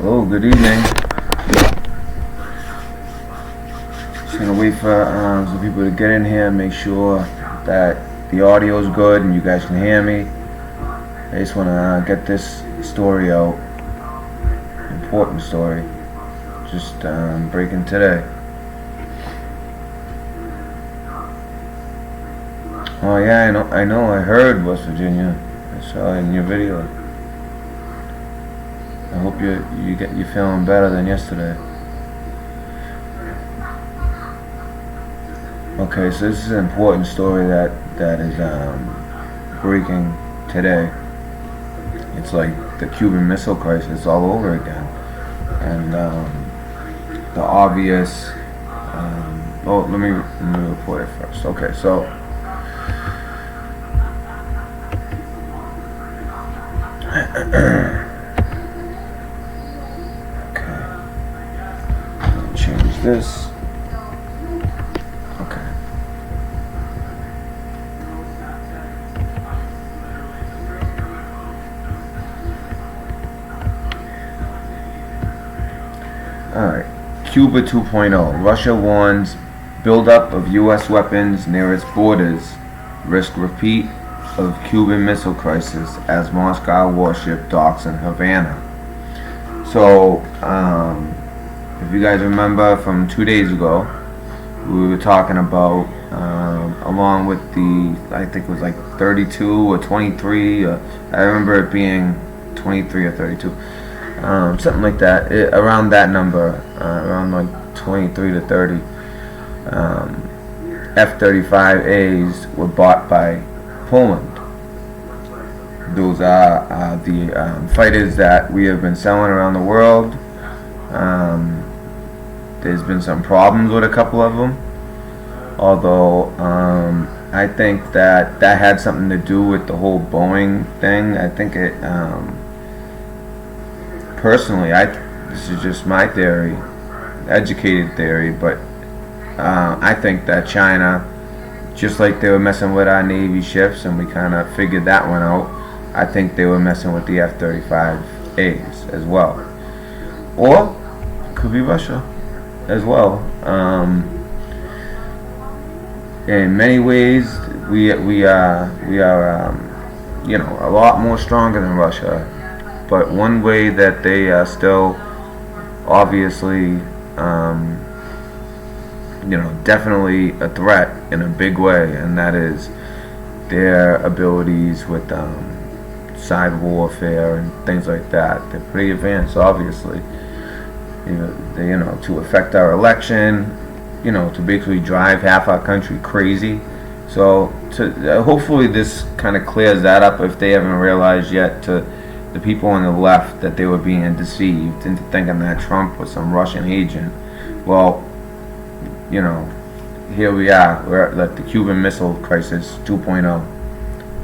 Hello, good evening. Just gonna wait for some people to get in here and make sure that the audio is good and you guys can hear me. I just want to get this story out. Important story. Just breaking today. Oh yeah, I know. I heard West Virginia. I saw it in your video. I hope you're feeling better than yesterday. Okay, so this is an important story that is breaking today. It's like the Cuban Missile Crisis all over again, and the obvious. Let me report it first. Okay, so. Change this. Okay. Alright. Cuba 2.0. Russia warns buildup of U.S. weapons near its borders risk repeat of Cuban Missile Crisis as Moscow warship docks in Havana. So, if you guys remember from 2 days ago, we were talking about, along with the, I think it was like 32 or 23, I remember it being 23 or 32, something like that, around that number, around like 23 to 30, F-35As were bought by Poland. Those are the fighters that we have been selling around the world. There's been some problems with a couple of them, although I think that had something to do with the whole Boeing thing. I think it, personally, this is just my theory, educated theory, but I think that China, just like they were messing with our Navy ships and we kind of figured that one out, I think they were messing with the F-35As as well. Or could be Russia as well. In many ways, we are a lot more stronger than Russia. But one way that they are still obviously, definitely a threat in a big way, and that is their abilities with cyber warfare and things like that. They're pretty advanced, obviously. To affect our election, to basically drive half our country crazy. So hopefully this kind of clears that up if they haven't realized yet, to the people on the left, that they were being deceived into thinking that Trump was some Russian agent. Well, here we are. We're at the Cuban Missile Crisis 2.0,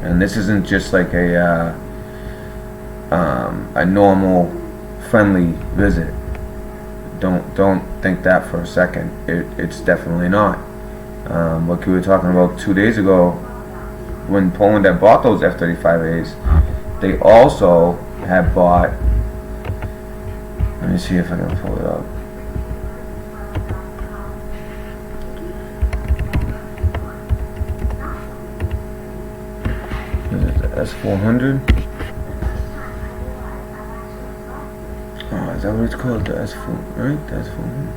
and this isn't just like a normal friendly visit. Don't think that for a second. It's definitely not. Like we were talking about 2 days ago, when Poland had bought those F-35As, they also had bought. Let me see if I can pull it up. Is it the S-400? Is that what it's called? The S4, right? The S400.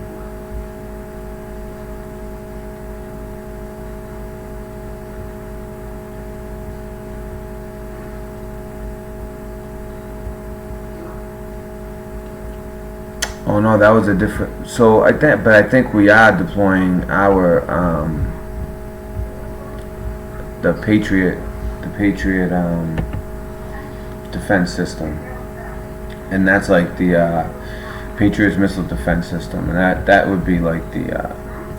Oh no, that was a different. So I think we are deploying our the Patriot defense system. And that's like the Patriot missile defense system, and that would be like the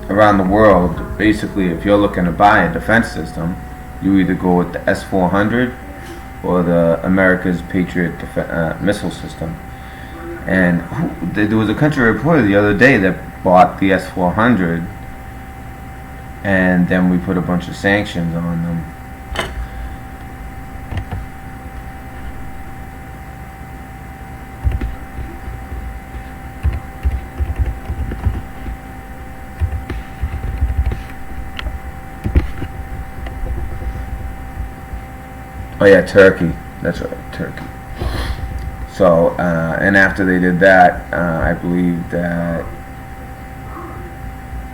around the world. Basically, if you're looking to buy a defense system, you either go with the S-400 or the America's Patriot missile system. And there was a country reporter the other day that bought the S-400, and then we put a bunch of sanctions on them. Oh yeah, Turkey. That's right, Turkey. So, and after they did that, I believe that,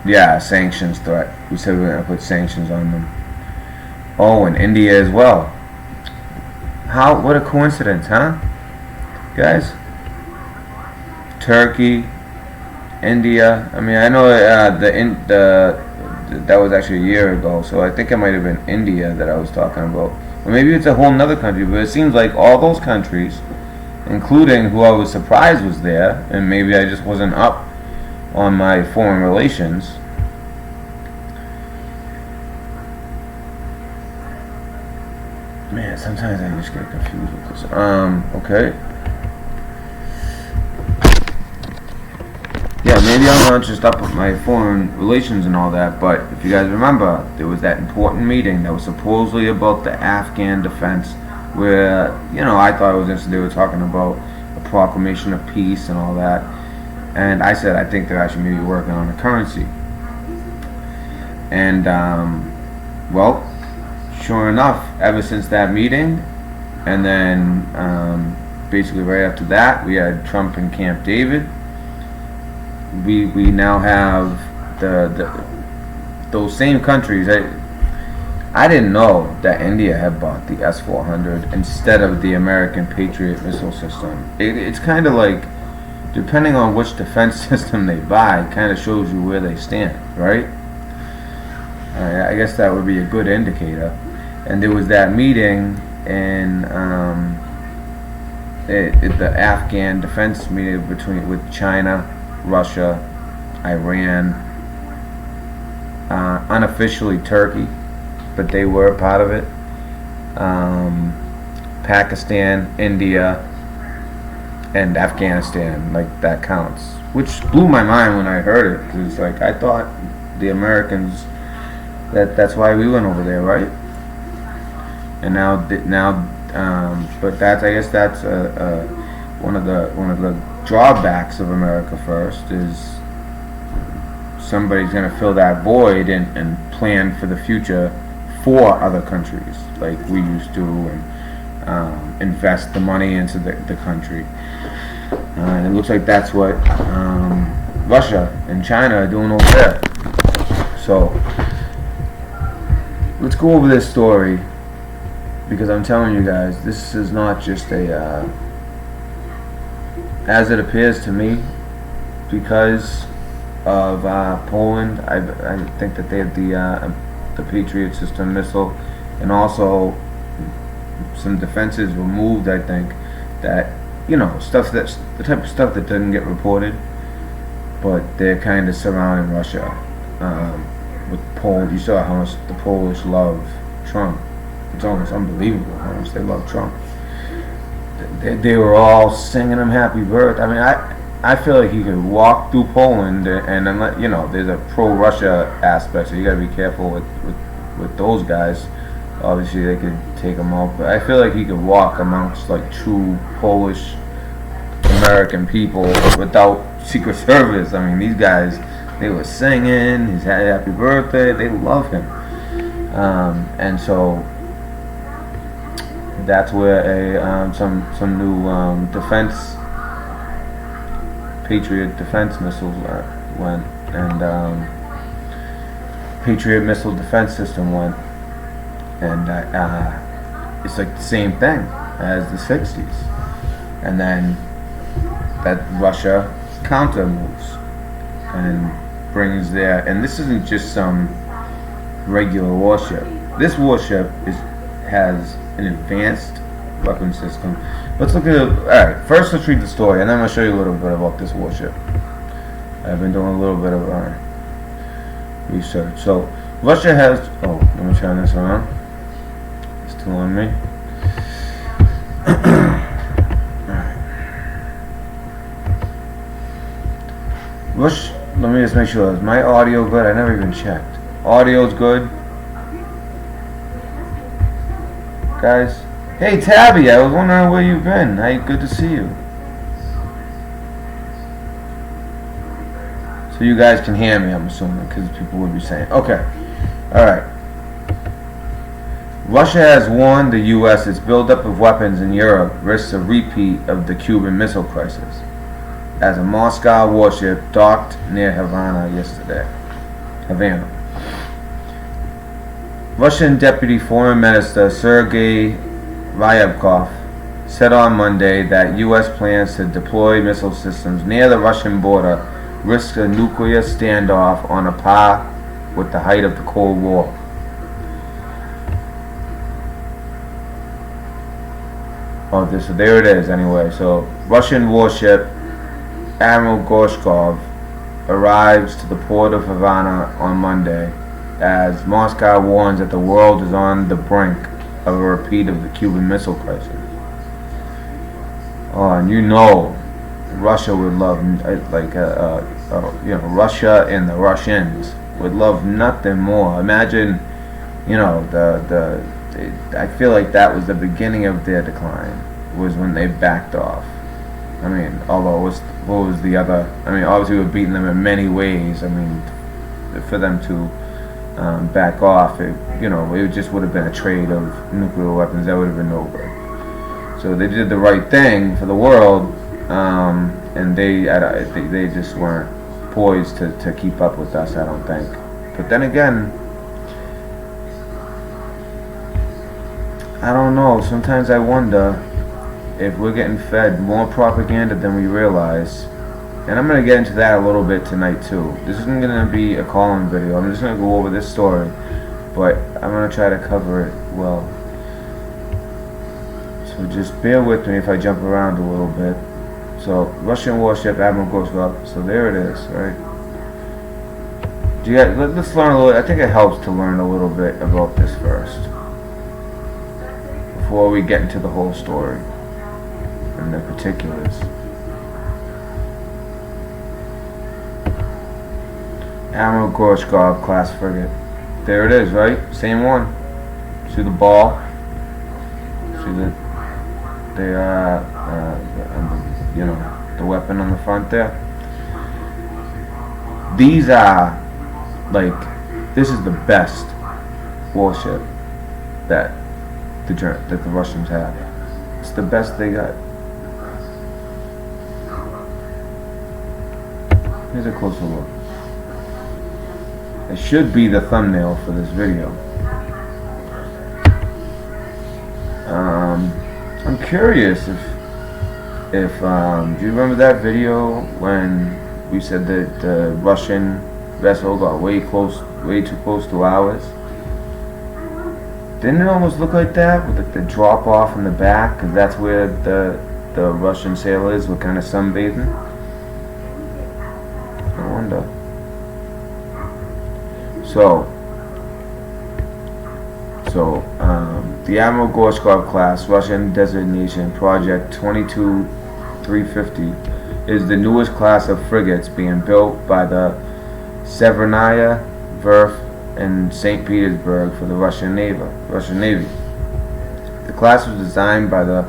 yeah, sanctions threat. We said we were going to put sanctions on them. Oh, and India as well. What a coincidence, huh? Guys? Turkey, India. I mean, I know that was actually a year ago, so I think it might have been India that I was talking about. Or maybe it's a whole nother country, but it seems like all those countries, including who I was surprised was there, and maybe I just wasn't up on my foreign relations. Man, sometimes I just get confused with this. Okay. Yeah, maybe I'm not just up with my foreign relations and all that, but if you guys remember, there was that important meeting that was supposedly about the Afghan defense, where, I thought it was interesting. They were talking about a proclamation of peace and all that, and I said I think they're actually maybe working on a currency. And, well, sure enough, ever since that meeting, and then basically right after that, we had Trump in Camp David. We now have those same countries. I didn't know that India had bought the S-400 instead of the American Patriot missile system. It's kind of like, depending on which defense system they buy, kind of shows you where they stand, right? I guess that would be a good indicator. And there was that meeting in the Afghan defense meeting with China, Russia, Iran, unofficially Turkey, but they were a part of it. Pakistan, India, and Afghanistan, like that counts, which blew my mind when I heard it, because it's like I thought the Americans, that's why we went over there, right? And but I guess that's one of the drawbacks of America First is somebody's going to fill that void and plan for the future for other countries like we used to, and invest the money into the country. And it looks like that's what Russia and China are doing over there. So let's go over this story, because I'm telling you guys, this is not just a as it appears to me, because of Poland. I think that they have the Patriot system missile, and also some defenses were moved. I think that stuff that's the type of stuff that doesn't get reported, but they're kind of surrounding Russia with Poland. You saw how much the Polish love Trump. It's almost unbelievable how much they love Trump. They were all singing him happy birthday. I mean, I feel like he could walk through Poland, and unless, there's a pro-Russia aspect, so you got to be careful with those guys. Obviously, they could take him out, but I feel like he could walk amongst like true Polish American people without Secret Service. I mean, these guys, they were singing his happy birthday. They love him, and so that's where some new defense Patriot defense missiles went, and Patriot missile defense system went, and it's like the same thing as the 60s, and then that Russia counter moves and brings their, and this isn't just some regular warship. This warship has an advanced weapon system. Let's look at it. Alright, first let's read the story, and then I'm going to show you a little bit about this warship. I've been doing a little bit of research. So, Russia has... Oh, let me turn this around. It's still on me. Let me just make sure. Is my audio good? I never even checked. Audio's good. Guys, hey Tabby, I was wondering where you've been. Hey, good to see you. So you guys can hear me, I'm assuming, because people would be saying, okay, all right. Russia has warned the U.S. its buildup of weapons in Europe risks a repeat of the Cuban Missile Crisis, as a Moscow warship docked near Havana yesterday. Russian Deputy Foreign Minister Sergei Ryabkov said on Monday that U.S. plans to deploy missile systems near the Russian border risk a nuclear standoff on a par with the height of the Cold War. So there it is anyway. So Russian warship Admiral Gorshkov arrives to the port of Havana on Monday as Moscow warns that the world is on the brink of a repeat of the Cuban Missile Crisis. Oh, and Russia would love, Russia and the Russians would love nothing more. Imagine, I feel like that was the beginning of their decline, was when they backed off. I mean, although what was the other? I mean, obviously we're beating them in many ways. I mean, for them to back off, it just would have been a trade of nuclear weapons. That would have been no good. So they did the right thing for the world, and they just weren't poised to keep up with us, I don't think. But then again, I don't know. Sometimes I wonder if we're getting fed more propaganda than we realize. And I'm going to get into that a little bit tonight too. This isn't going to be a call-in video. I'm just going to go over this story, but I'm going to try to cover it well. So just bear with me if I jump around a little bit. So Russian warship Admiral Gorshkov. So there it is, right? Let's learn a little. I think it helps to learn a little bit about this first before we get into the whole story and the particulars. Admiral Gorshkov class frigate. There it is, right? Same one. See the ball? See the weapon on the front there? These are this is the best warship that the Russians have. It's the best they got. Here's a closer look. It should be the thumbnail for this video. I'm curious if do you remember that video when we said that the Russian vessel got way too close to ours? Didn't it almost look like that with the drop off in the back, because that's where the Russian sailors were kind of sunbathing? I wonder. So the Admiral Gorshkov class Russian designation Project 22350 is the newest class of frigates being built by the Severnaya Verf in St. Petersburg for the Russian Navy. The class was designed by the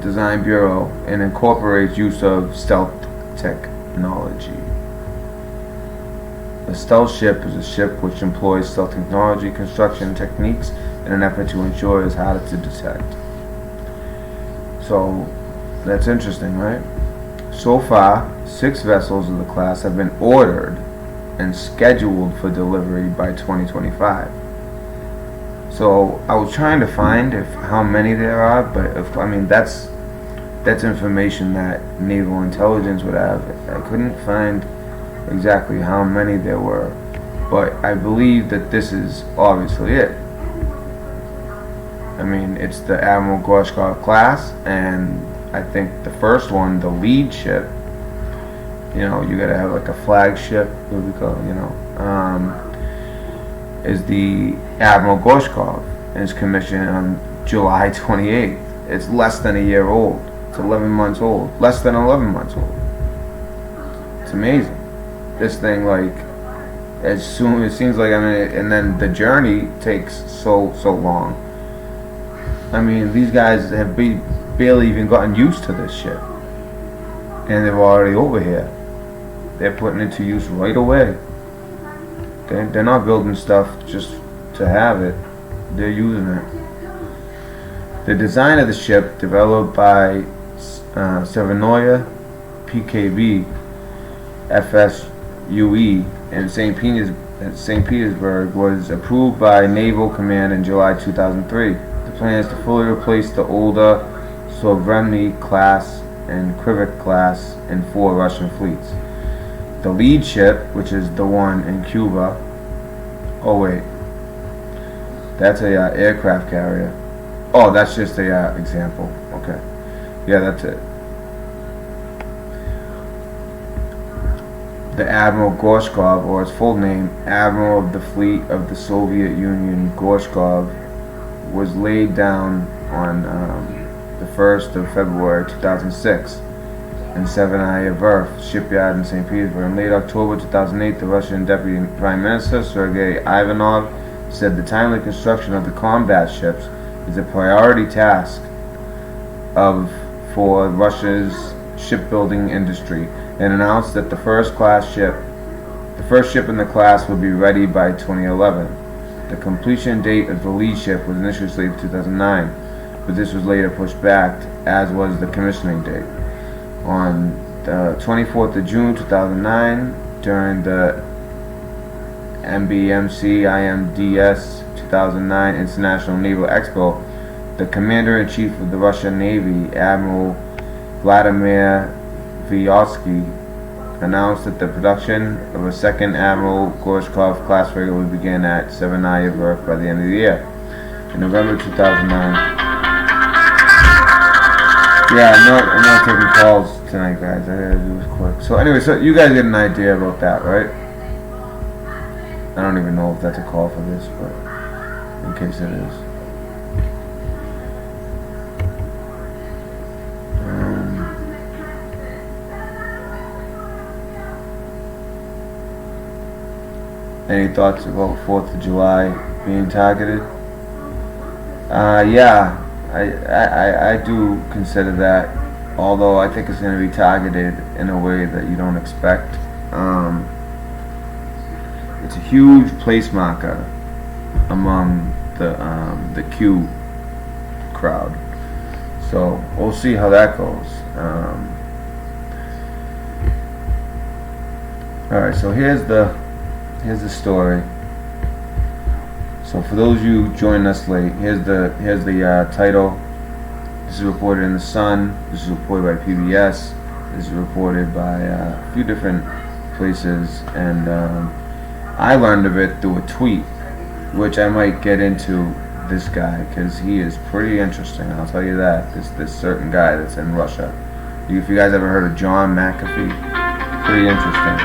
Design Bureau and incorporates use of stealth technology. A stealth ship is a ship which employs stealth technology construction techniques in an effort to ensure it is harder to detect. So that's interesting, right? So far, 6 vessels of the class have been ordered and scheduled for delivery by 2025. So I was trying to find how many there are, but that's information that naval intelligence would have. I couldn't find exactly how many there were, but I believe that this is obviously it. I mean, it's the Admiral Gorshkov class, and I think the first one, the lead ship, you gotta have like a flagship, what do we call it, is the Admiral Gorshkov, and it's commissioned on July 28th. It's less than a year old. It's 11 months old. Less than 11 months old. It's amazing. This thing, as soon it seems like, and then the journey takes so long. I mean, these guys have barely even gotten used to this shit, and they're already over here. They're putting it to use right away. They're not building stuff just to have it, they're using it. The design of the ship, developed by Sevenoya PKB FSUE in St. Petersburg, was approved by Naval Command in July 2003. The plan is to fully replace the older Sovremny class and Krivik class in 4 Russian fleets. The lead ship, which is the one in Cuba. Oh wait, that's a aircraft carrier. Oh, that's just a example. Okay, yeah, that's it. The Admiral Gorshkov, or its full name, Admiral of the Fleet of the Soviet Union Gorshkov, was laid down on the 1st of February 2006 in Severnaya Verf shipyard in St. Petersburg. In late October 2008, the Russian Deputy Prime Minister Sergei Ivanov said the timely construction of the combat ships is a priority task for Russia's shipbuilding industry, and announced that the first ship in the class would be ready by 2011. The completion date of the lead ship was initially slated for 2009, but this was later pushed back, as was the commissioning date. On the 24th of June 2009, during the MBMC IMDS 2009 International Naval Expo, the Commander-in-Chief of the Russian Navy, Admiral Vladimir Vysotky, announced that the production of a second Admiral Gorshkov class frigate would begin at Severnaya Verf by the end of the year. In November 2009. Yeah, I'm not taking calls tonight, guys. I gotta do this quick. So anyway, so you guys get an idea about that, right? I don't even know if that's a call for this, but in case it is. Any thoughts about 4th of July being targeted? Yeah, I do consider that, although I think it's going to be targeted in a way that you don't expect. It's a huge place marker among the Q crowd, so we'll see how that goes. Alright, so here's the story. So for those of you who joined us late, here's the title. This is reported in the Sun. This is reported by PBS. This is reported by a few different places, and I learned of it through a tweet, which I might get into this guy because he is pretty interesting. I'll tell you that. This certain guy that's in Russia. If you guys ever heard of John McAfee, pretty interesting.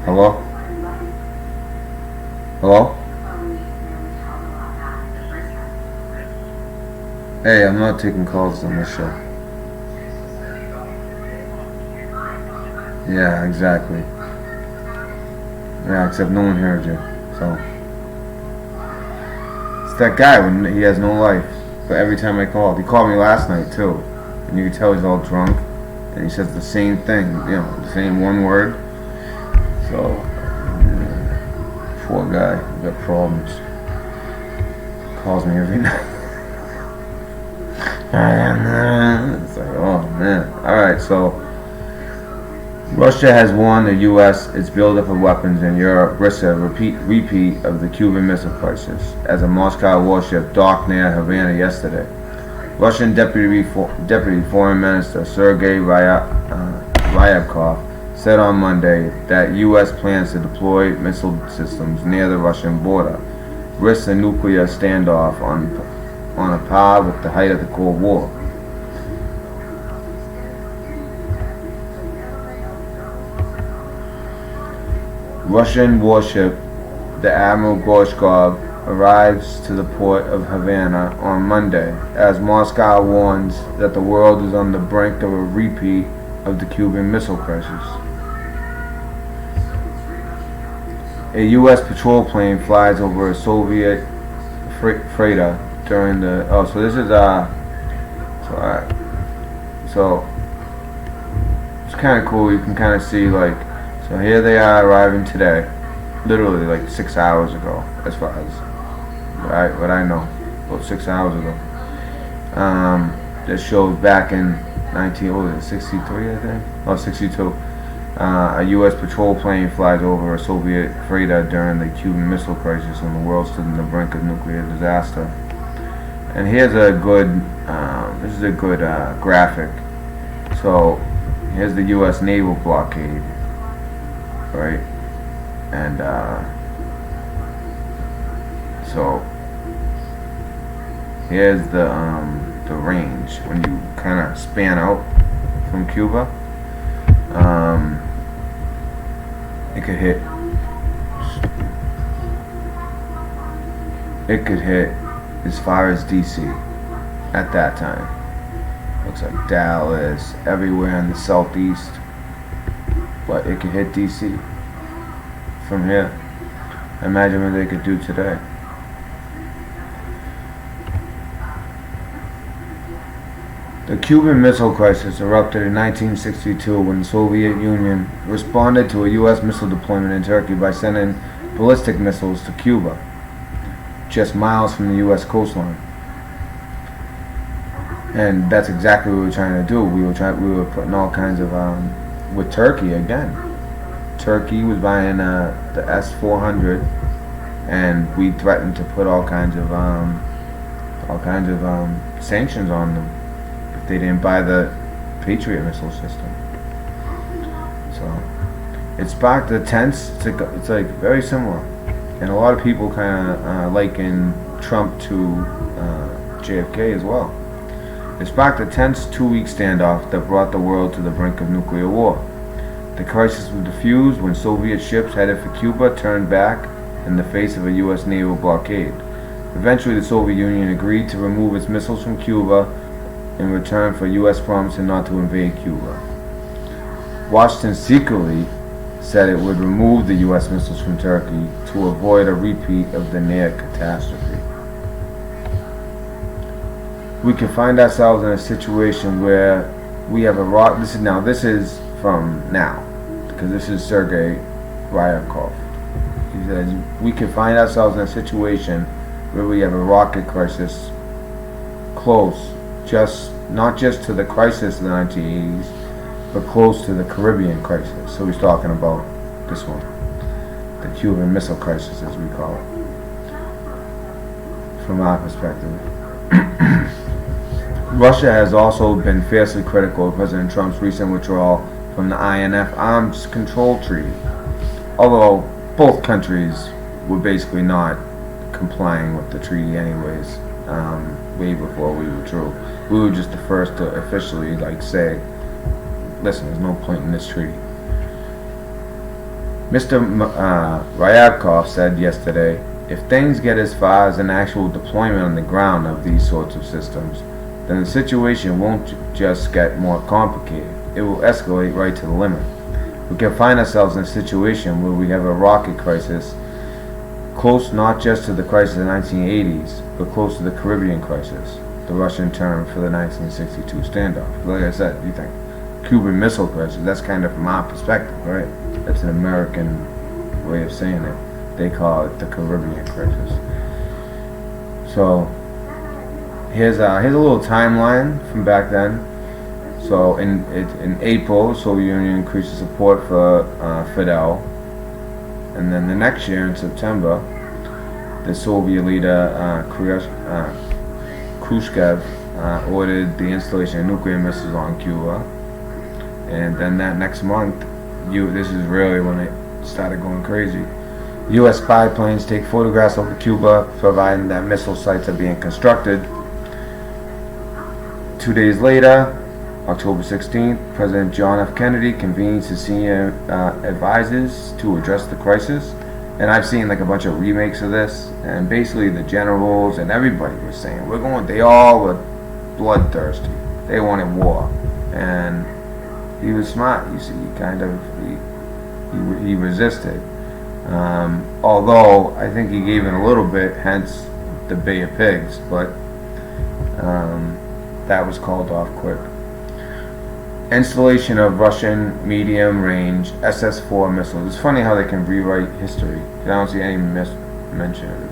Hello? Hello? Hey, I'm not taking calls on this show. Yeah, exactly. Yeah, except no one heard you. So it's that guy when he has no life. But every time I called, he called me last night too, and you can tell he's all drunk, and he says the same thing, the same one word. So, poor guy, he got problems. Calls me every night. It's like, oh man. Alright, so Russia has warned the U.S. its buildup of weapons in Europe risks a repeat of the Cuban Missile Crisis, as a Moscow warship docked near Havana yesterday. Russian Deputy Foreign Minister Sergei Ryabkov said on Monday that U.S. plans to deploy missile systems near the Russian border risks a nuclear standoff on a par with the height of the Cold War. Russian warship, the Admiral Gorshkov, arrives to the port of Havana on Monday, as Moscow warns that the world is on the brink of a repeat of the Cuban Missile Crisis. A U.S. patrol plane flies over a Soviet freighter during the. Oh, so this is so it's kind of cool. You can kind of see, like, so here they are arriving today. literally like 6 hours ago, as far as what I know, about 6 hours ago. That shows back in 63, I think, or 62. A U.S. patrol plane flies over a Soviet freighter during the Cuban Missile Crisis when the world stood on the brink of nuclear disaster. And here's a good, this is a good graphic. So here's the U.S. naval blockade, right? And so here's the range when you kind of span out from Cuba. It could hit. It could hit as far as DC at that time. Looks like Dallas, everywhere in the southeast, but it could hit DC from here. Imagine what they could do today. The Cuban Missile Crisis erupted in 1962 when the Soviet Union responded to a U.S. missile deployment in Turkey by sending ballistic missiles to Cuba, just miles from the U.S. coastline. And that's exactly what we were trying to do. We were putting all kinds of with Turkey again. Turkey was buying the S-400, and we threatened to put all kinds of sanctions on them if they didn't buy the Patriot missile system. So it sparked the tense. It's like very similar, and a lot of people kind of liken Trump to JFK as well. It sparked a tense 2-week standoff that brought the world to the brink of nuclear war. The crisis was diffused when Soviet ships headed for Cuba turned back in the face of a U.S. naval blockade. Eventually, the Soviet Union agreed to remove its missiles from Cuba in return for U.S. promising not to invade Cuba. Washington secretly said it would remove the U.S. missiles from Turkey to avoid a repeat of the near catastrophe. We can find ourselves in a situation where we have a rock. This is from now, because this is Sergei Ryabkov. He says we can find ourselves in a situation where we have a rocket crisis close, not just to the crisis of the 1980s, but close to the Caribbean crisis. So he's talking about this one, the Cuban Missile Crisis, as we call it, from our perspective. Russia has also been fiercely critical of President Trump's recent withdrawal from the INF Arms Control Treaty, although both countries were basically not complying with the treaty anyways, way before we withdrew. We were just the first to officially say, listen, there's no point in this treaty. Mr. Ryabkov said yesterday, if things get as far as an actual deployment on the ground of these sorts of systems, then the situation won't just get more complicated. It will escalate right to the limit. We can find ourselves in a situation where we have a rocket crisis close not just to the crisis of the 1980s, but close to the Caribbean crisis, the Russian term for the 1962 standoff. Like I said, you think Cuban Missile Crisis, that's kind of from our perspective, right? That's an American way of saying it. They call it the Caribbean crisis. So here's a little timeline from back then. So in April, the Soviet Union increased support for Fidel, and then the next year in September, the Soviet leader Khrushchev ordered the installation of nuclear missiles on Cuba, and then that next month, this is really when it started going crazy. U.S. spy planes take photographs over Cuba, providing that missile sites are being constructed. 2 days later, October 16th, President John F. Kennedy convenes his senior advisors to address the crisis. And I've seen a bunch of remakes of this, and basically the generals and everybody was saying, they all were bloodthirsty. They wanted war. And he was smart, you see, he resisted. Although I think he gave in a little bit, hence the Bay of Pigs, but that was called off quick. Installation of Russian medium-range SS-4 missiles. It's funny how they can rewrite history. I don't see any mention of the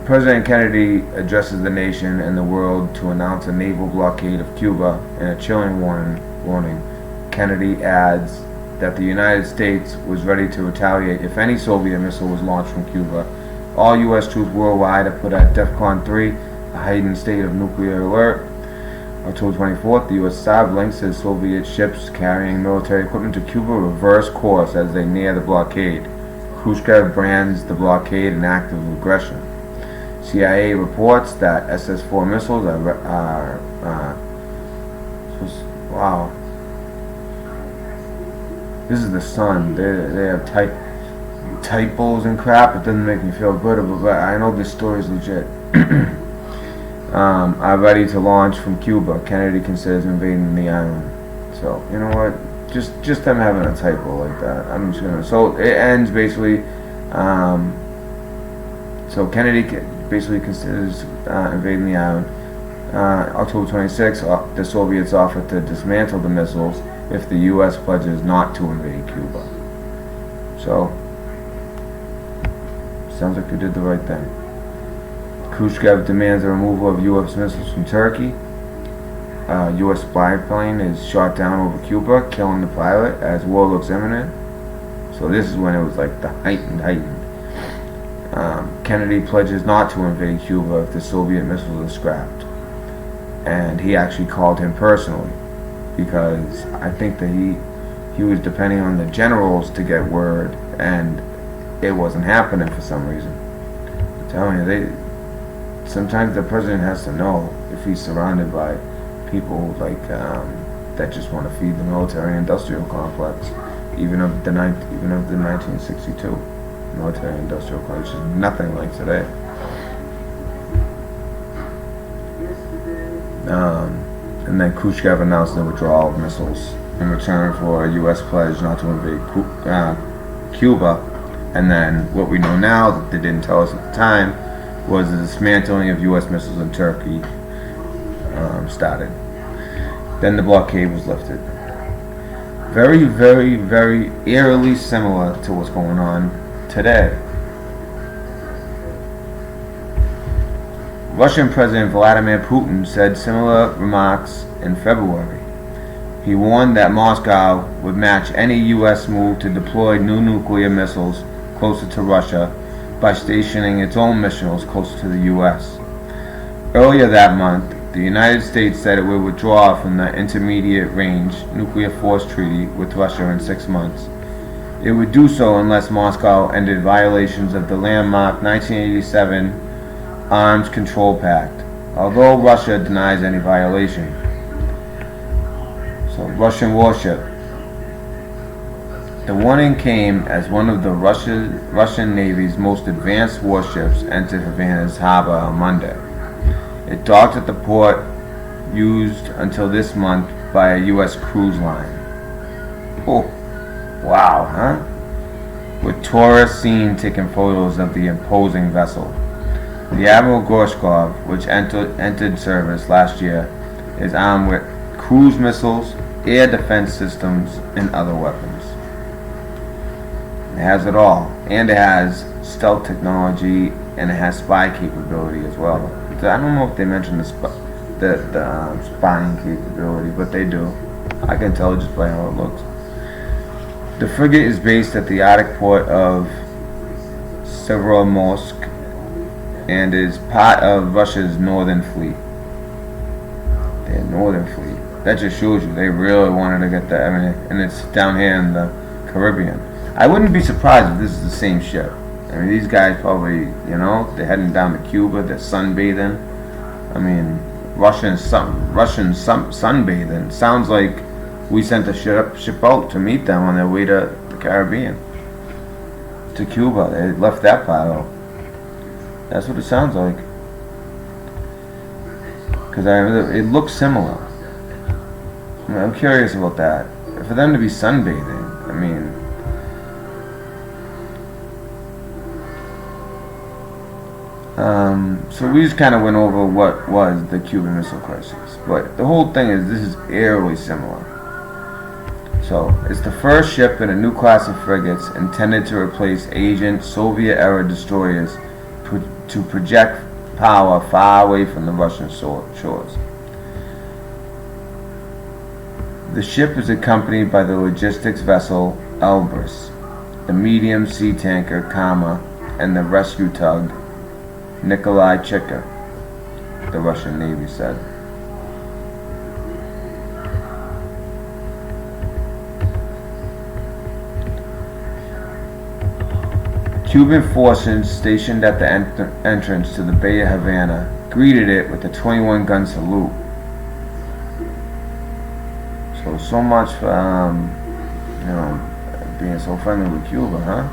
President Kennedy addresses the nation and the world to announce a naval blockade of Cuba. In a chilling warning, Kennedy adds that the United States was ready to retaliate if any Soviet missile was launched from Cuba. All U.S. troops worldwide are put at DEFCON 3, a heightened state of nuclear alert. October 24th, the U.S. Saab links his Soviet ships carrying military equipment to Cuba reverse course as they near the blockade. Khrushchev brands the blockade an act of aggression. CIA reports that SS-4 missiles wow. This is the Sun. They have typos and crap. It doesn't make me feel good, but I know this story is legit. Are ready to launch from Cuba. Kennedy considers invading the island. So, you know what? Just them having a typo like that. I'm just gonna. So it ends basically. So Kennedy basically considers invading the island. October 26th, the Soviets offered to dismantle the missiles if the U.S. pledges not to invade Cuba. So sounds like they did the right thing. Khrushchev demands the removal of U.S. missiles from Turkey. U.S. spy plane is shot down over Cuba, killing the pilot as war looks imminent. So this is when it was like the heightened. Kennedy pledges not to invade Cuba if the Soviet missiles are scrapped. And he actually called him personally because I think that he was depending on the generals to get word, and it wasn't happening for some reason. I'm telling you, sometimes the president has to know if he's surrounded by people like that just want to feed the military-industrial complex, even of the 1962 military-industrial complex, which is nothing like today. And then Khrushchev announced the withdrawal of missiles in return for a U.S. pledge not to invade Cuba. And then what we know now that they didn't tell us at the time was the dismantling of U.S. missiles in Turkey started. Then the blockade was lifted. Very, very, very eerily similar to what's going on today. Russian President Vladimir Putin said similar remarks in February. He warned that Moscow would match any U.S. move to deploy new nuclear missiles closer to Russia by stationing its own missiles closer to the U.S. Earlier that month, the United States said it would withdraw from the Intermediate-Range Nuclear Force Treaty with Russia in 6 months. It would do so unless Moscow ended violations of the landmark 1987 Arms Control Pact, although Russia denies any violation. So, Russian Warship. The warning came as one of the Russian Navy's most advanced warships entered Havana's harbor on Monday. It docked at the port used until this month by a U.S. cruise line. Oh, wow, huh? With tourists seen taking photos of the imposing vessel. The Admiral Gorshkov, which entered service last year, is armed with cruise missiles, air defense systems, and other weapons. It has it all, and it has stealth technology, and it has spy capability as well. I don't know if they mentioned the spying capability, but they do. I can tell just by how it looks. The frigate is based at the Arctic port of Severomorsk and is part of Russia's Northern Fleet. Their Northern Fleet. That just shows you they really wanted to get that. I mean, and it's down here in the Caribbean. I wouldn't be surprised if this is the same ship. I mean, these guys probably, they're heading down to Cuba, they're sunbathing. I mean, Russian sunbathing. Sounds like we sent a ship out to meet them on their way to the Caribbean. To Cuba. They left that part out. That's what it sounds like. Because it looks similar. I mean, I'm curious about that. For them to be sunbathing, I mean... So we just kind of went over what was the Cuban Missile Crisis, but the whole thing is this is eerily similar. So it's the first ship in a new class of frigates intended to replace aging Soviet-era destroyers to project power far away from the Russian shores. The ship is accompanied by the logistics vessel Elbrus, the medium sea tanker Kama, and the rescue tug Nikolai Chika, the Russian Navy said. Cuban forces stationed at the entrance to the Bay of Havana greeted it with a 21-gun salute. So much for, being so friendly with Cuba, huh?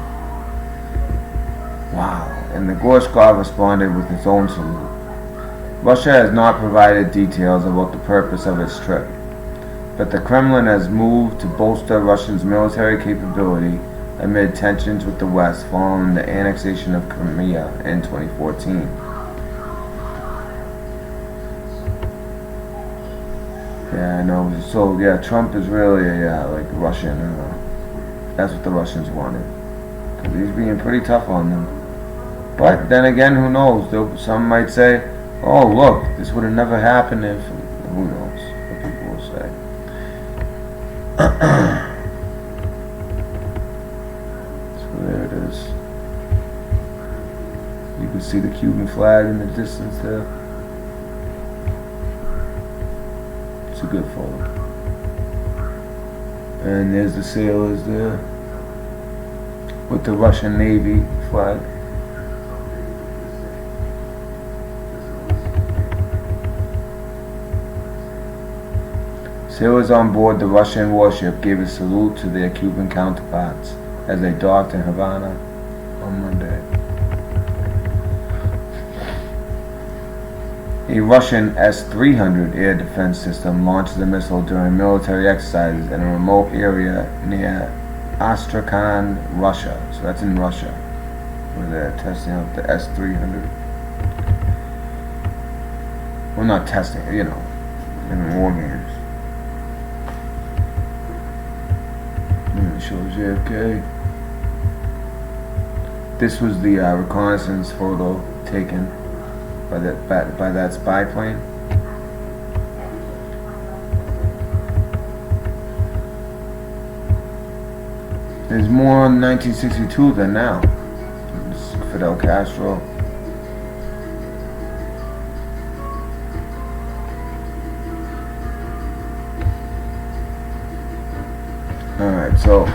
Wow. And the Gorshkov responded with its own salute. Russia has not provided details about the purpose of its trip, but the Kremlin has moved to bolster Russia's military capability amid tensions with the West following the annexation of Crimea in 2014. Yeah, I know. So, yeah, Trump is really like Russian. That's what the Russians wanted. 'Cause he's being pretty tough on them. But then again, who knows? Some might say, oh, look, this would have never happened if... Who knows what people will say. There it is. You can see the Cuban flag in the distance there. It's a good photo. And there's the sailors there with the Russian Navy flag. Sailors on board the Russian warship gave a salute to their Cuban counterparts as they docked in Havana on Monday. A Russian S-300 air defense system launched the missile during military exercises in a remote area near Astrakhan, Russia. So that's in Russia, where they're testing out the S-300. Well, not testing, in war games. It shows JFK. This was the reconnaissance photo taken by that spy plane. There's more in 1962 than now. It's Fidel Castro. Alright, so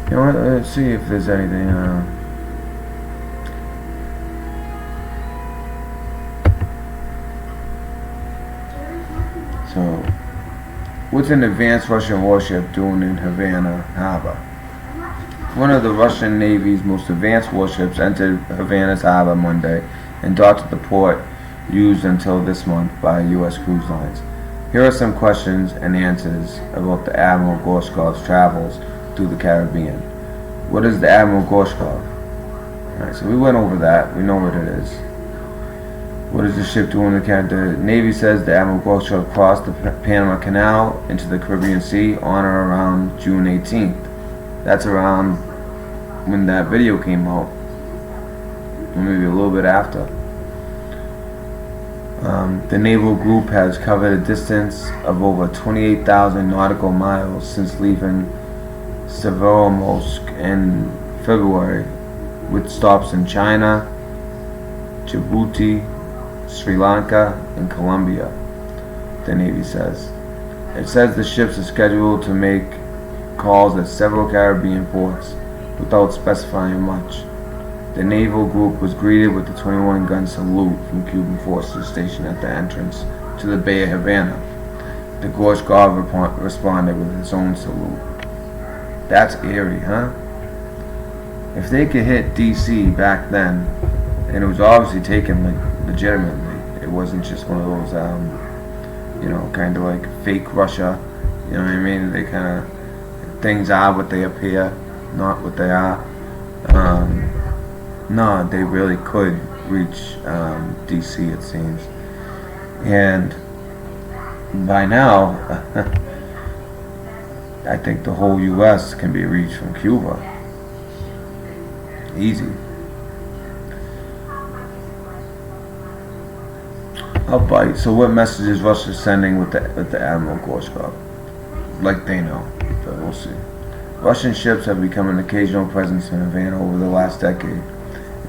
you know what, let's see if there's anything so what's an advanced Russian warship doing in Havana Harbor? One of the Russian Navy's most advanced warships entered Havana's harbor Monday and docked at the port used until this month by U.S. cruise lines. Here are some questions and answers about the Admiral Gorshkov's travels through the Caribbean. What is the Admiral Gorshkov? Alright, so we went over that. We know what it is. What is the ship doing in the Caribbean? The Navy says the Admiral Gorshkov crossed the Panama Canal into the Caribbean Sea on or around June 18th. That's around when that video came out. Or maybe a little bit after. The naval group has covered a distance of over 28,000 nautical miles since leaving Severomorsk in February, with stops in China, Djibouti, Sri Lanka, and Colombia, the Navy says. It says the ships are scheduled to make calls at several Caribbean ports without specifying much. The naval group was greeted with a 21-gun salute from Cuban forces stationed at the entrance to the Bay of Havana. The Gorshkov responded with its own salute. That's eerie, huh? If they could hit D.C. back then, and it was obviously taken legitimately, it wasn't just one of those, kind of like fake Russia, you know what I mean? They kind of, things are what they appear, not what they are. No, they really could reach DC, it seems. And by now, I think the whole U.S. can be reached from Cuba. Easy. I'll bite. So what message is Russia sending with the Admiral Gorshkov? Like they know, but we'll see. Russian ships have become an occasional presence in Havana over the last decade.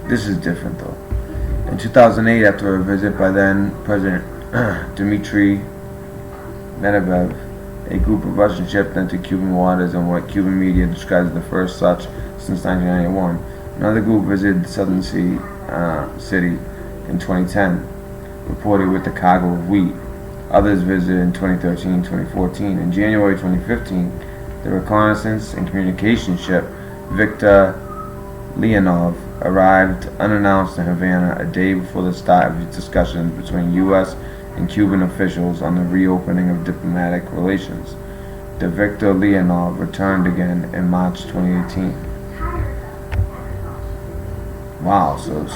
This is different though. In 2008, after a visit by then President Dmitry Medvedev, a group of Russian ships entered Cuban waters in what Cuban media describes as the first such since 1991. Another group visited the southern city in 2010, reported with a cargo of wheat. Others visited in 2013, 2014. In January 2015, the reconnaissance and communication ship Viktor Leonov arrived unannounced in Havana a day before the start of discussions between U.S. and Cuban officials on the reopening of diplomatic relations. The Viktor Leonov returned again in March 2018. Wow, so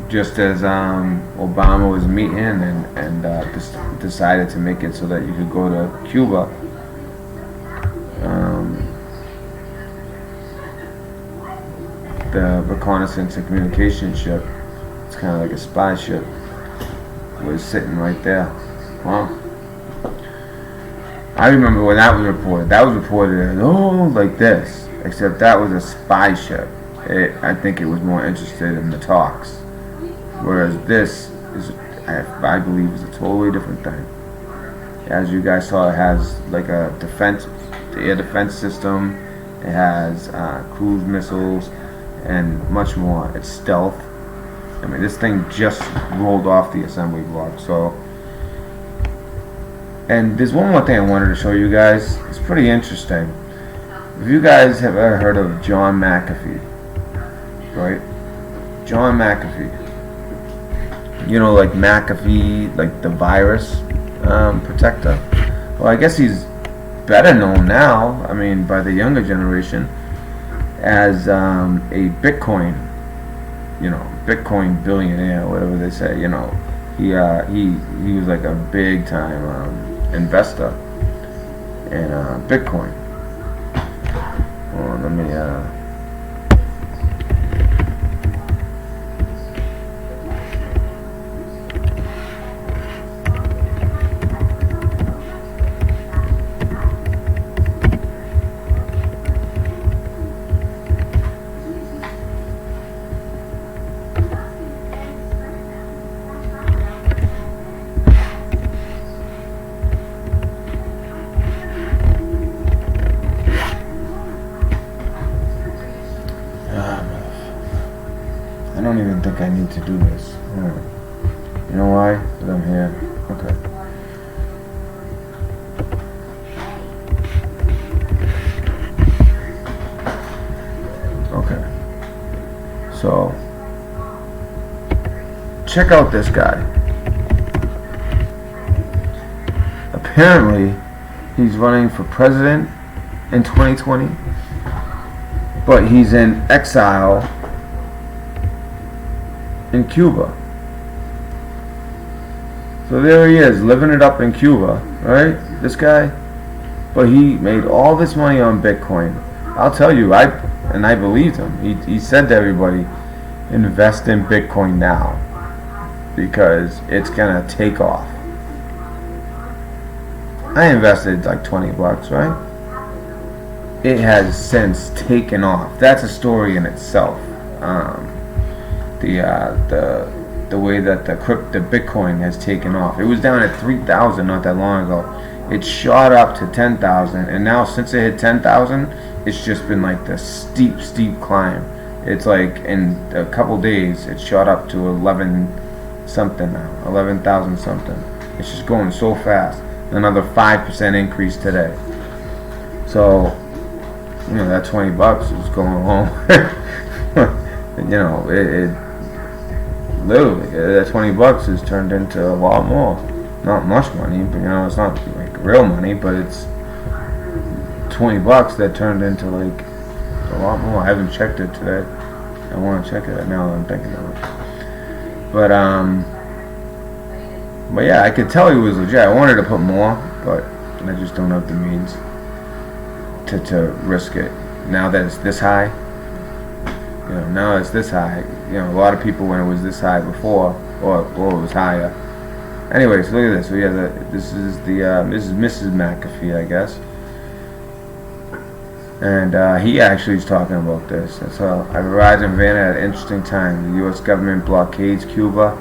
just as Obama was meeting and decided to make it so that you could go to Cuba, the reconnaissance and communication ship, it's kind of like a spy ship, was sitting right there. Wow. I remember when that was reported. That was reported as, like this, except that was a spy ship. I think it was more interested in the talks. Whereas this is, I believe, is a totally different thing. As you guys saw, it has like a air defense system. It has cruise missiles and much more. It's stealth. I mean, this thing just rolled off the assembly block. So, and there's one more thing I wanted to show you guys. It's pretty interesting. If you guys have ever heard of John McAfee, right? John McAfee. You know, like McAfee, like the virus protector. Well, I guess he's better known now, I mean, by the younger generation, as a Bitcoin, Bitcoin billionaire, whatever they say. He was like a big time investor in Bitcoin. Well, let me I don't even think I need to do this. You know why? Because I'm here. Okay. Okay. So, check out this guy. Apparently, he's running for president in 2020, but he's in exile in Cuba. So there he is, living it up in Cuba, right? This guy. But he made all this money on Bitcoin. I'll tell you, I believed him. He said to everybody, invest in Bitcoin now, because it's gonna take off. I invested like $20, right? It has since taken off. That's a story in itself. The way that the Bitcoin has taken off. It was down at 3,000 not that long ago. It shot up to 10,000, and now since it hit 10,000, it's just been like this steep climb. It's like in a couple days, it shot up to 11 something now, 11,000 something. It's just going so fast. Another 5% increase today. So, that $20 is going home. It literally, that $20 is turned into a lot more. Not much money, but it's not like real money, but it's $20 that turned into like a lot more. I haven't checked it today. I want to check it now that I'm thinking of it. But yeah, I could tell he was legit. I wanted to put more, but I just don't have the means to risk it. Now that it's this high, now it's this high. A lot of people when it was this high before, or it was higher. Anyways, look at this. So yeah, this is Mrs. McAfee, I guess. And he actually is talking about this. So I've arrived in Havana at an interesting time. The U.S. government blockades Cuba.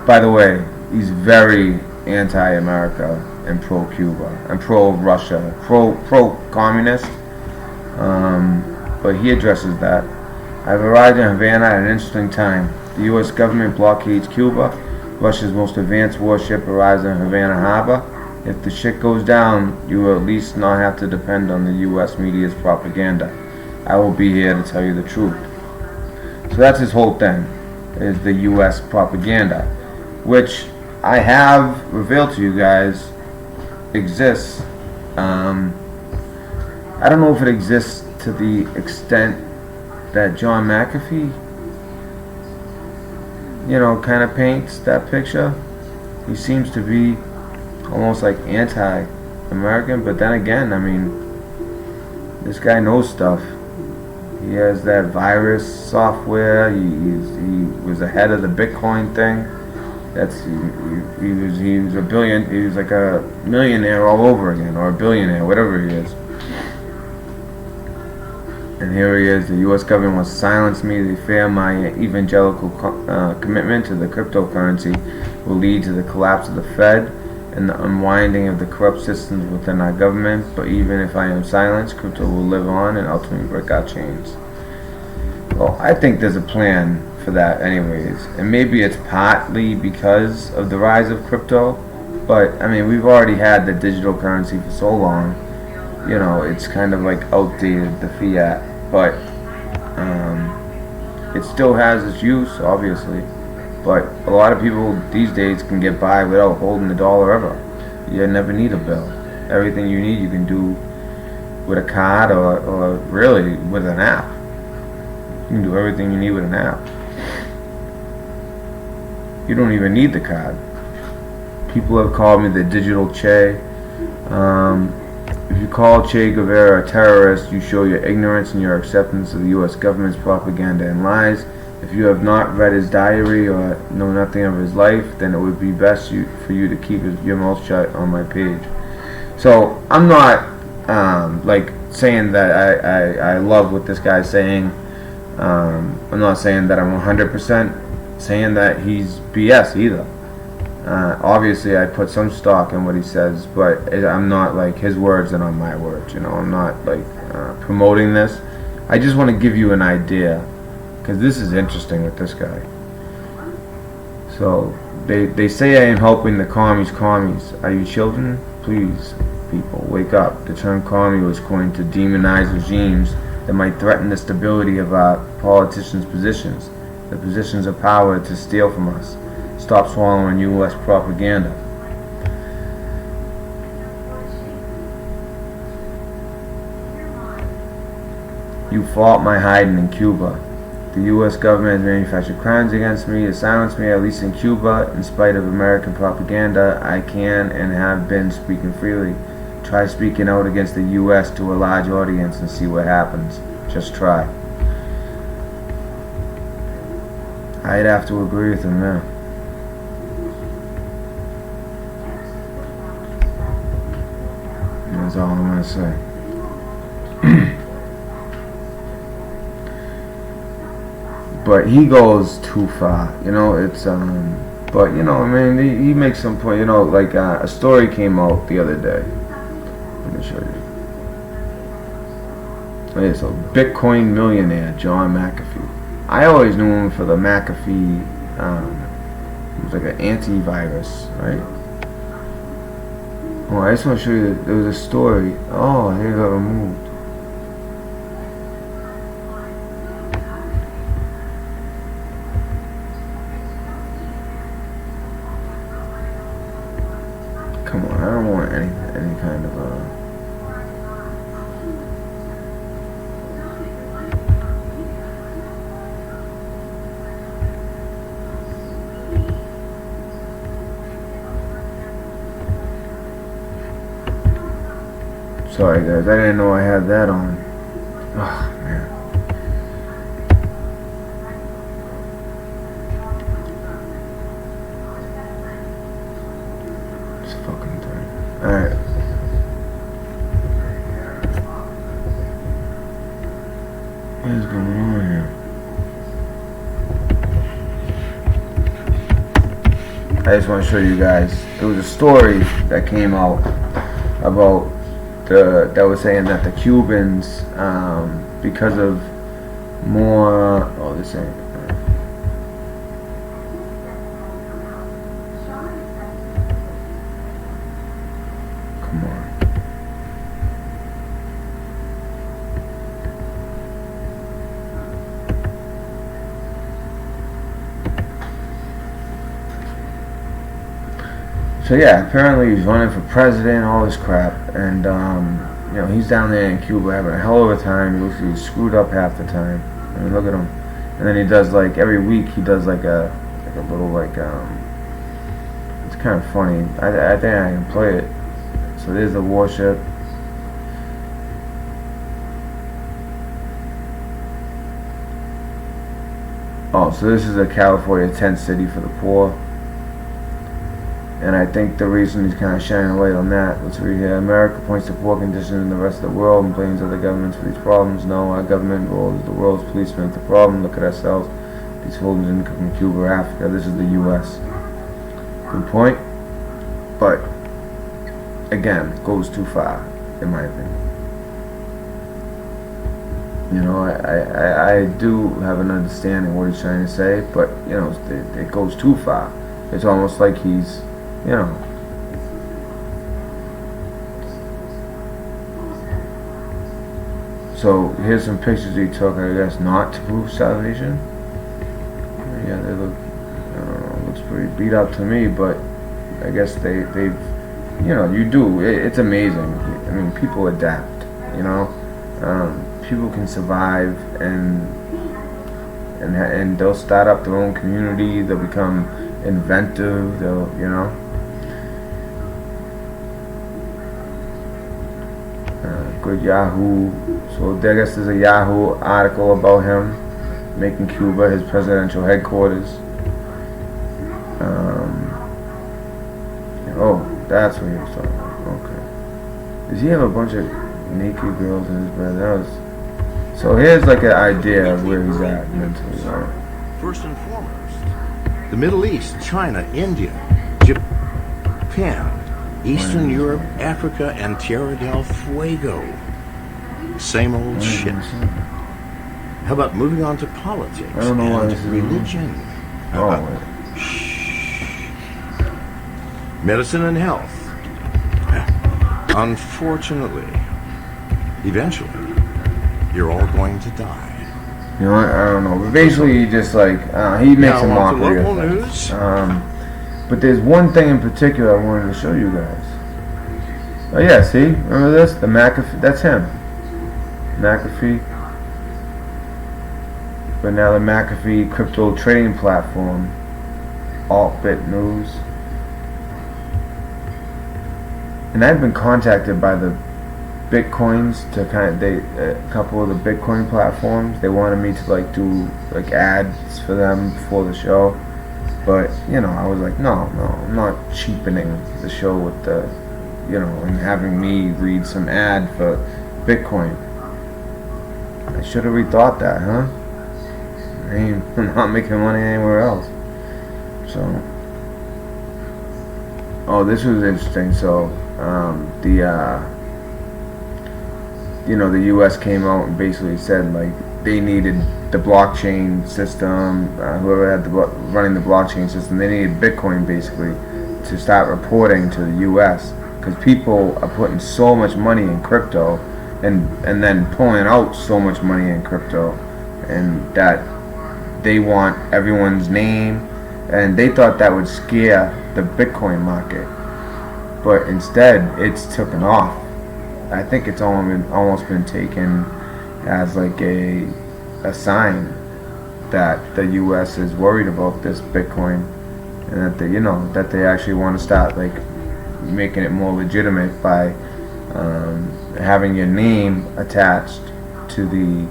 By the way, he's very anti-America and pro-Cuba and pro-Russia, pro-communist. But he addresses that. I've arrived in Havana at an interesting time. The U.S. government blockades Cuba. Russia's most advanced warship arrives in Havana Harbor. If the shit goes down, you will at least not have to depend on the U.S. media's propaganda. I will be here to tell you the truth. So that's his whole thing, is the U.S. propaganda, which I have revealed to you guys exists. I don't know if it exists to the extent that John McAfee, kind of paints that picture. He seems to be almost like anti-American, but then again, this guy knows stuff. He has that virus software. He was ahead of the Bitcoin thing. He was like a millionaire all over again, or a billionaire, whatever he is. And here he is. The U.S. government wants to silence me. They fear my evangelical commitment to the cryptocurrency will lead to the collapse of the Fed and the unwinding of the corrupt systems within our government. But even if I am silenced, crypto will live on and ultimately break our chains. Well, I think there's a plan for that anyways. And maybe it's partly because of the rise of crypto. But, we've already had the digital currency for so long. It's kind of like outdated, the fiat. But it still has its use, obviously. But a lot of people these days can get by without holding a dollar ever. You never need a bill. Everything you need you can do with a card or really with an app. You can do everything you need with an app. You don't even need the card. People have called me the digital Che. If you call Che Guevara a terrorist, you show your ignorance and your acceptance of the U.S. government's propaganda and lies. If you have not read his diary or know nothing of his life, then it would be best for you to keep your mouth shut on my page. So I'm not saying that I love what this guy's saying. I'm not saying that I'm 100% saying that he's BS either. Obviously, I put some stock in what he says, but I'm not like his words and not my words. I'm not promoting this. I just want to give you an idea, because this is interesting with this guy. So they say I am helping the commies. Are you children? Please, people, wake up. The term commie was coined to demonize regimes that might threaten the stability of our politicians' positions, the positions of power, to steal from us. Stop swallowing U.S. propaganda. You fault my hiding in Cuba. The U.S. government has manufactured crimes against me to silence me, at least in Cuba. In spite of American propaganda, I can and have been speaking freely. Try speaking out against the U.S. to a large audience and see what happens. Just try. I'd have to agree with him now. That's all I'm going to say. But he goes too far, it's, but, he makes some point, a story came out the other day. Let me show you. Okay, so, Bitcoin millionaire, John McAfee. I always knew him for the McAfee, it was like an antivirus, right? Oh, I just want to show you that there was a story. Oh, here it got removed. Come on, I don't want any kind of Sorry guys, I didn't know I had that on. Oh man. This fucking thing. Alright. What is going on here? I just want to show you guys. There was a story that came out about that was saying that the Cubans, because of more. Oh, this ain't. Come on. So yeah, apparently he's running for president, all this crap, and you know, he's down there in Cuba having a hell of a time. He looks like he's screwed up half the time. I mean, look at him. And then he does like every week he does like a little like it's kind of funny. I think I can play it. So there's the Warship. Oh, so this is a California tent city for the poor. And I think the reason he's kind of shining a light on that, let's read here. America points to poor conditions in the rest of the world and blames other governments for these problems. No, our government role is the world's policeman with the problem. Look at ourselves. These holdings didn't come from Cuba or Africa. This is the U.S. Good point. But, again, goes too far, in my opinion. You know, I do have an understanding of what he's trying to say, but, you know, it goes too far. It's almost like he's, you know. So here's some pictures he took, I guess, not to prove salvation. Yeah, they look, I don't know, looks pretty beat up to me, but I guess they've, you know, you do. It's amazing. I mean, people adapt, you know. People can survive, and they'll start up their own community. They'll become inventive. They'll, you know. Good Yahoo. So I guess there's a Yahoo article about him making Cuba his presidential headquarters. Oh, that's what he was talking about. Okay. Does he have a bunch of naked girls in his bed? That was. So here's like an idea of where he's at mentally. Right? First and foremost, the Middle East, China, India, Japan, Eastern Europe, Africa, and Tierra del Fuego. Same old shit. How about moving on to politics and religion? Medicine and health. Unfortunately, eventually, you're all going to die. You know what? I don't know. But basically, he just like he makes a mockery of things. But there's one thing in particular I wanted to show you guys. Oh yeah, see? Remember this? The McAfee. That's him. McAfee. But now the McAfee crypto trading platform, Altbit News. And I've been contacted by the Bitcoins to a couple of the Bitcoin platforms. They wanted me to like do like ads for them before the show. But, you know, I was like, no, I'm not cheapening the show with the, you know, and having me read some ad for Bitcoin. I should have rethought that, huh? I'm not making money anywhere else. So, oh, this was interesting. So, you know, the U.S. came out and basically said, like, they needed the blockchain system, whoever had running the blockchain system, they needed Bitcoin basically to start reporting to the U.S. because people are putting so much money in crypto and then pulling out so much money in crypto, and that they want everyone's name, and they thought that would scare the Bitcoin market, but instead it's taken off. I think it's almost been taken as like a sign that the U.S. is worried about this Bitcoin, and that they, you know, that they actually want to start like making it more legitimate by having your name attached to the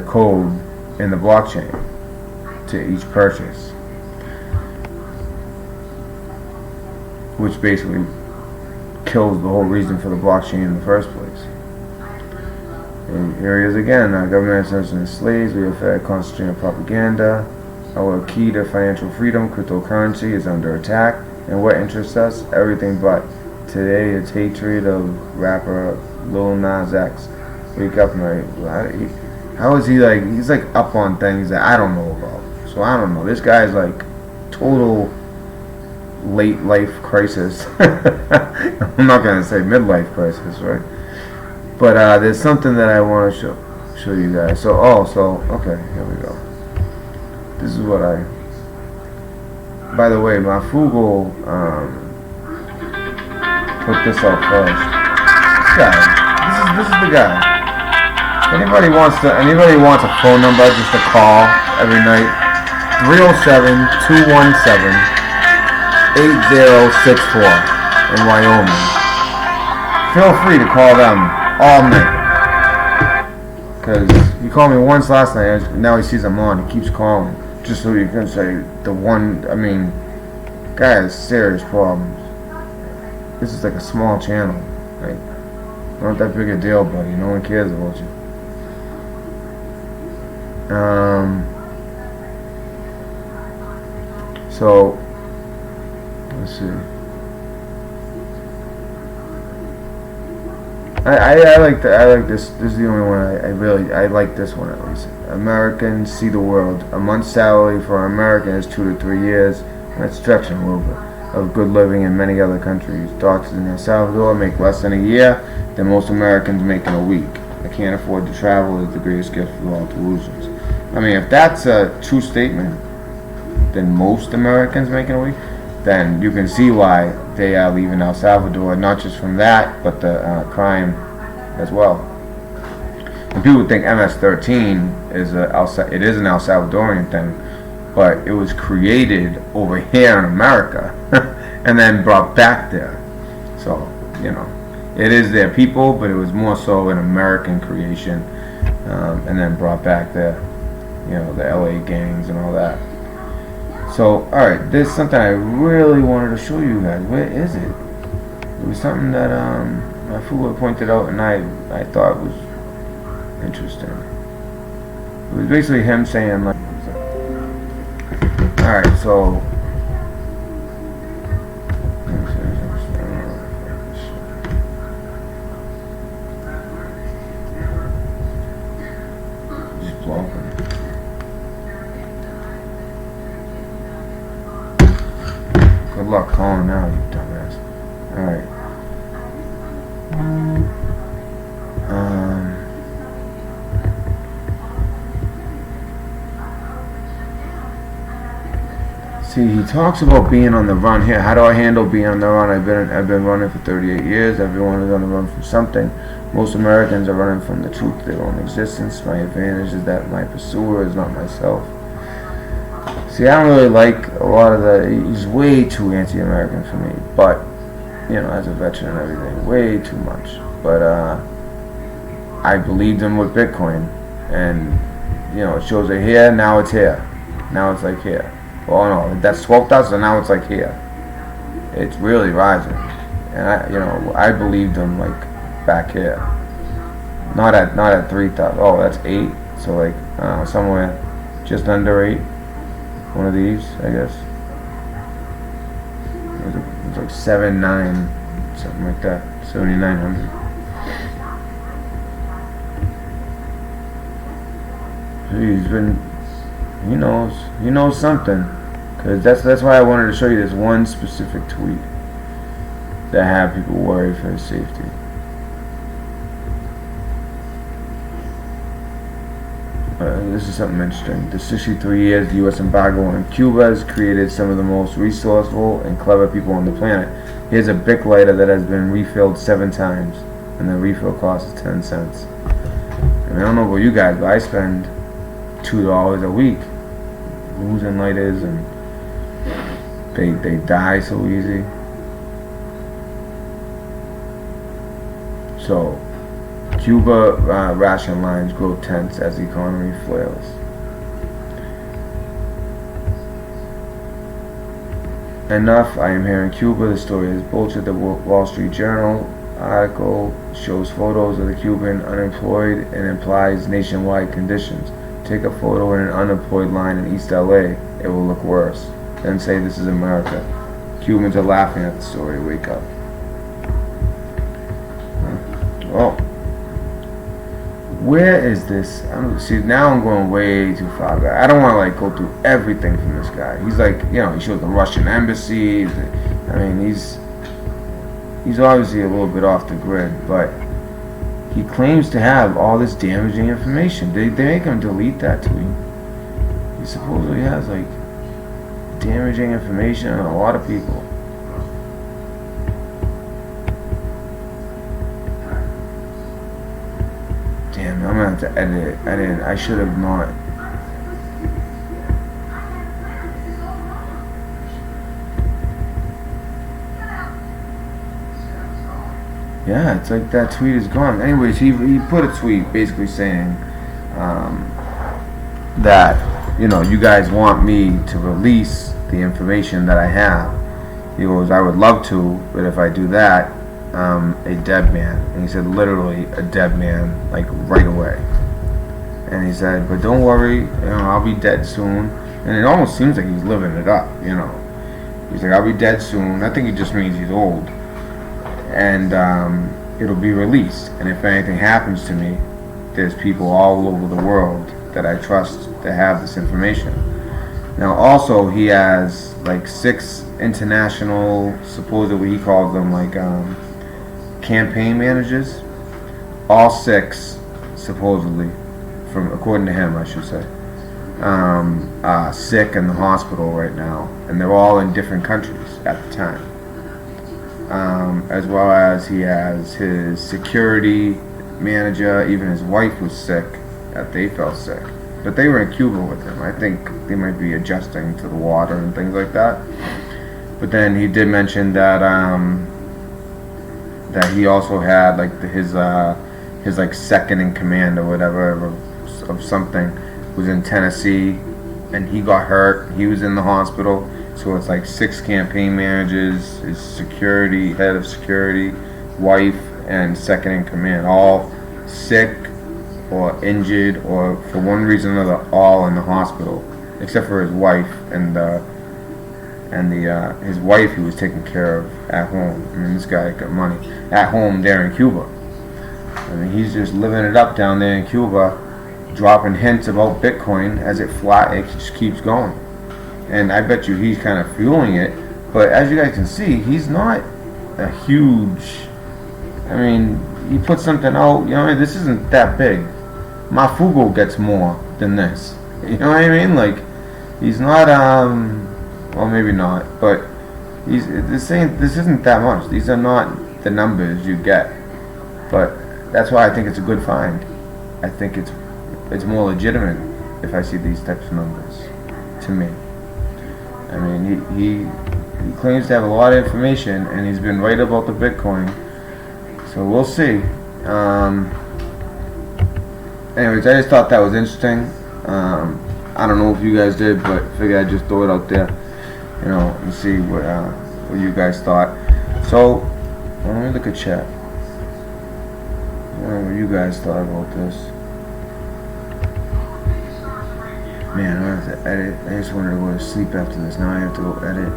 code in the blockchain to each purchase, which basically kills the whole reason for the blockchain in the first place. And here he is again. Our government is the slaves. We have fed concentrated propaganda. Our key to financial freedom, cryptocurrency, is under attack. And what interests us? Everything but. Today it's hatred of rapper Lil Nas X. Wake up, man. How is he like? He's like up on things that I don't know about. So I don't know. This guy's like total late life crisis. I'm not gonna say midlife crisis, right? But there's something that I want to show you guys. So okay, here we go. This is what I. By the way, my Fugle put this out first. This is the guy. Anybody wants a phone number just to call every night? 307-217-8064 in Wyoming. Feel free to call them all night. Because he called me once last night, now he sees I'm on, he keeps calling. Just so you can say the one, I mean, guy has serious problems. This is like a small channel. Like, not that big a deal, buddy. No one cares about you. So, let's see. I like this. This is the only one I like this one at least. Americans see the world. A month's salary for an American is 2 to 3 years. That's stretching a little bit of good living in many other countries. Doctors in El Salvador make less than a year than most Americans make in a week. I can't afford to travel is the greatest gift of all delusions. I mean, if that's a true statement, then most Americans make in a week, then you can see why they are leaving El Salvador, not just from that, but the crime as well. And people think MS-13 is an El Salvadorian thing, but it was created over here in America and then brought back there. So, you know, it is their people, but it was more so an American creation, and then brought back there. You know, the LA gangs and all that. So, alright, there's something I really wanted to show you guys. Where is it? It was something that my fool pointed out and I thought was interesting. It was basically him saying like, alright, so just blocking. Good luck calling now, you dumbass. Alright. See, he talks about being on the run here. How do I handle being on the run? I've been running for 38 years. Everyone is on the run from something. Most Americans are running from the truth of their own existence. My advantage is that my pursuer is not myself. See, I don't really like a lot of the. He's way too anti-American for me. But, you know, as a veteran and everything, way too much. But I believed him with Bitcoin, and you know, it shows it here. Now it's here. Now it's like here. Well, no, that's 12,000. Now it's like here. It's really rising, and I believed him like back here. Not at 3,000. Oh, that's 8. So like somewhere just under 8. One of these, I guess. It was like 7,900, something like that. 7,900. He's been. He knows something. Cause that's why I wanted to show you this one specific tweet that had people worried for his safety. This is something interesting. The 63 years the U.S. embargo on Cuba has created some of the most resourceful and clever people on the planet. Here's a Bic lighter that has been refilled 7 times, and the refill cost is 10 cents. And I don't know about you guys, but I spend $2 a week losing lighters, and they die so easy. So, Cuba ration lines grow tense as the economy flails. Enough, I am here in Cuba. The story is bullshit. The Wall Street Journal article shows photos of the Cuban unemployed and implies nationwide conditions. Take a photo in an unemployed line in East LA, it will look worse. Then say this is America. Cubans are laughing at the story. Wake up. Well, where is this? See, now I'm going way too far back. I don't want to like go through everything from this guy. He's like, he shows the Russian embassy. I mean, he's obviously a little bit off the grid, but he claims to have all this damaging information. They make him delete that tweet. He supposedly has like damaging information on a lot of people. Damn, I'm gonna have to edit it. I should have not. Yeah, it's like that tweet is gone. Anyways, he put a tweet basically saying that, you guys want me to release the information that I have. He goes, I would love to, but if I do that, a dead man. And he said literally a dead man, like right away. And he said, but don't worry, I'll be dead soon. And it almost seems like he's living it up, He's like, I'll be dead soon. I think he just means he's old. And it'll be released. And if anything happens to me, there's people all over the world that I trust to have this information. Now also he has like 6 international, supposedly he calls them like campaign managers. All 6 supposedly, according to him I should say, sick in the hospital right now, and they're all in different countries at the time. As well as he has his security manager, even his wife was sick, that they fell sick. But they were in Cuba with him. I think they might be adjusting to the water and things like that. But then he did mention that that he also had like his like second in command or whatever of something was in Tennessee, and he got hurt. He was in the hospital. So it's like 6 campaign managers, his security, head of security, wife, and second in command, all sick or injured or for one reason or another, all in the hospital, except for his wife and his wife he was taking care of at home. I mean, this guy got money at home there in Cuba. I mean, he's just living it up down there in Cuba, dropping hints about Bitcoin as it just keeps going. And I bet you he's kind of fueling it. But as you guys can see, he's not a huge... I mean, he put something out, this isn't that big. Mafugo gets more than this. You know what I mean? Like, he's not, well, maybe not, but this isn't that much. These are not the numbers you get. But that's why I think it's a good find. I think it's more legitimate if I see these types of numbers, to me. I mean, he claims to have a lot of information, and he's been right about the Bitcoin. So we'll see. Anyways, I just thought that was interesting. I don't know if you guys did, but figured I'd just throw it out there, and see what you guys thought. So let me look at chat. What you guys thought about this? Man, I have to edit. I just wanted to go to sleep after this. Now I have to go edit.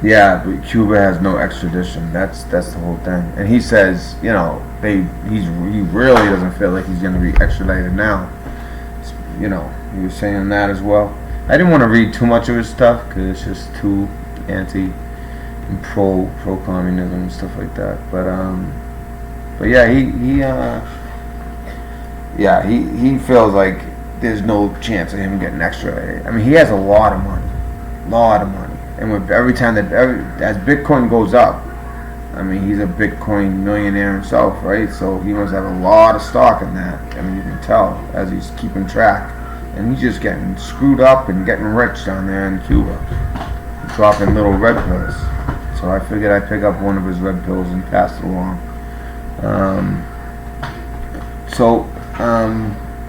Yeah, but Cuba has no extradition. That's the whole thing. And he says, he really doesn't feel like he's going to be extradited now. He was saying that as well. I didn't want to read too much of his stuff because it's just too anti and pro communism and stuff like that. But yeah, he feels like there's no chance of him getting extradited. I mean, he has a lot of money, and with every time as Bitcoin goes up, I mean, he's a Bitcoin millionaire himself, right? So he must have a lot of stock in that. I mean, you can tell as he's keeping track. And he's just getting screwed up and getting rich down there in Cuba, dropping little red pills. So I figured I'd pick up one of his red pills and pass it along.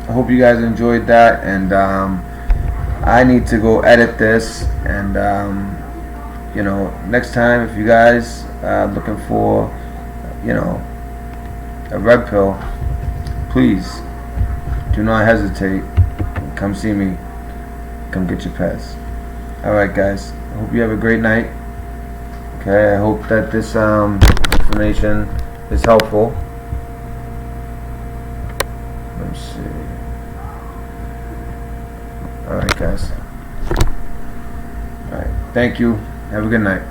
I hope you guys enjoyed that, and I need to go edit this, and next time if you guys are looking for a red pill, please do not hesitate. Come see me. Come get your pets. Alright guys, I hope you have a great night. Okay, I hope that this information is helpful. Let me see. Alright guys. Alright, thank you. Have a good night.